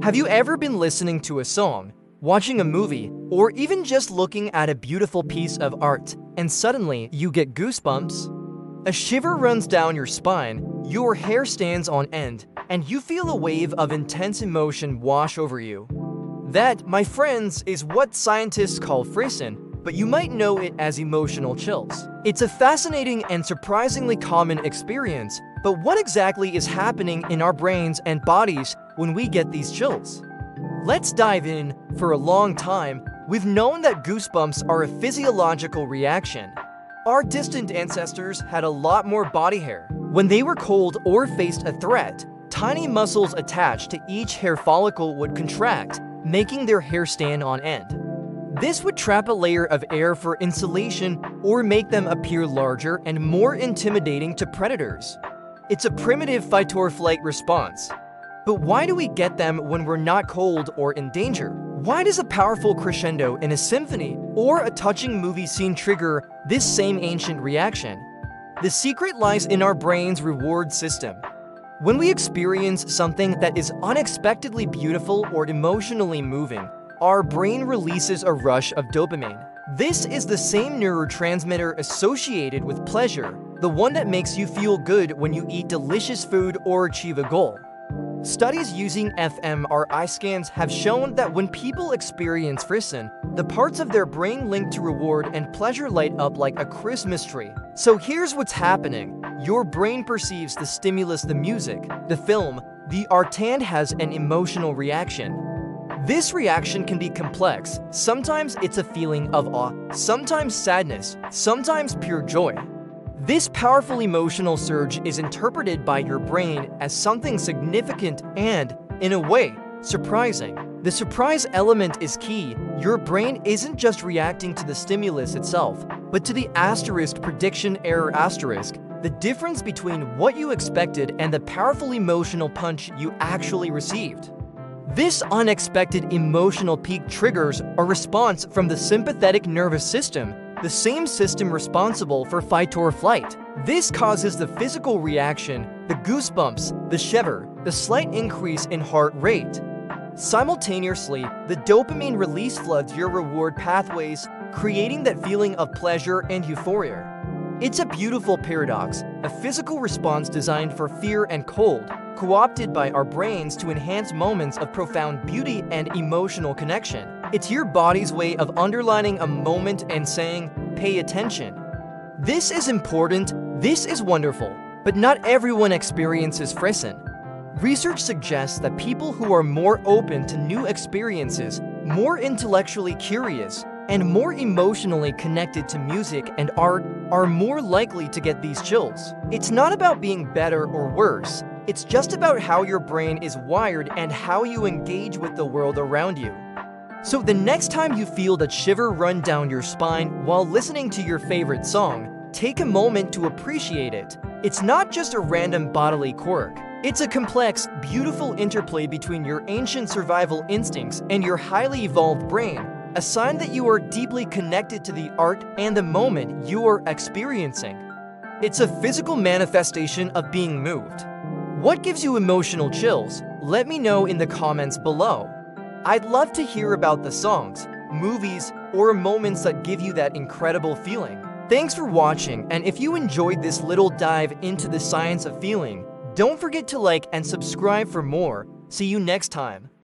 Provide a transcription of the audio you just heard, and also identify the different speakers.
Speaker 1: Have you ever been listening to a song, watching a movie, or even just looking at a beautiful piece of art, and suddenly you get goosebumps? A shiver runs down your spine, your hair stands on end, and you feel a wave of intense emotion wash over you. That, my friends, is what scientists call frisson, but you might know it as emotional chills. It's a fascinating and surprisingly common experience, but what exactly is happening in our brains and bodies when we get these chills? Let's dive in. For a long time, we've known that goosebumps are a physiological reaction. Our distant ancestors had a lot more body hair. When they were cold or faced a threat, tiny muscles attached to each hair follicle would contract, making their hair stand on end. This would trap a layer of air for insulation or make them appear larger and more intimidating to predators. It's a primitive fight-or-flight response. But why do we get them when we're not cold or in danger? Why does a powerful crescendo in a symphony or a touching movie scene trigger this same ancient reaction? The secret lies in our brain's reward system. When we experience something that is unexpectedly beautiful or emotionally moving, our brain releases a rush of dopamine. This is the same neurotransmitter associated with pleasure, the one that makes you feel good when you eat delicious food or achieve a goal. Studies using fMRI scans have shown that when people experience frisson, the parts of their brain linked to reward and pleasure light up like a Christmas tree. So here's what's happening. Your brain perceives the stimulus, the music, the film, the art, and has an emotional reaction. This reaction can be complex. Sometimes it's a feeling of awe, sometimes sadness, sometimes pure joy. This powerful emotional surge is interpreted by your brain as something significant and, in a way, surprising. The surprise element is key. Your brain isn't just reacting to the stimulus itself, but to the asterisk prediction error asterisk, the difference between what you expected and the powerful emotional punch you actually received. This unexpected emotional peak triggers a response from the sympathetic nervous system, the same system responsible for fight or flight. This causes the physical reaction, the goosebumps, the shiver, the slight increase in heart rate. Simultaneously, the dopamine release floods your reward pathways, creating that feeling of pleasure and euphoria. It's a beautiful paradox, a physical response designed for fear and cold, co-opted by our brains to enhance moments of profound beauty and emotional connection. It's your body's way of underlining a moment and saying, pay attention. This is important, this is wonderful, but not everyone experiences frisson. Research suggests that people who are more open to new experiences, more intellectually curious, and more emotionally connected to music and art are more likely to get these chills. It's not about being better or worse. It's just about how your brain is wired and how you engage with the world around you. So the next time you feel that shiver run down your spine while listening to your favorite song, take a moment to appreciate it. It's not just a random bodily quirk. It's a complex, beautiful interplay between your ancient survival instincts and your highly evolved brain, a sign that you are deeply connected to the art and the moment you are experiencing. It's a physical manifestation of being moved. What gives you emotional chills? Let me know in the comments below. I'd love to hear about the songs, movies, or moments that give you that incredible feeling. Thanks for watching, and if you enjoyed this little dive into the science of feeling, don't forget to like and subscribe for more. See you next time.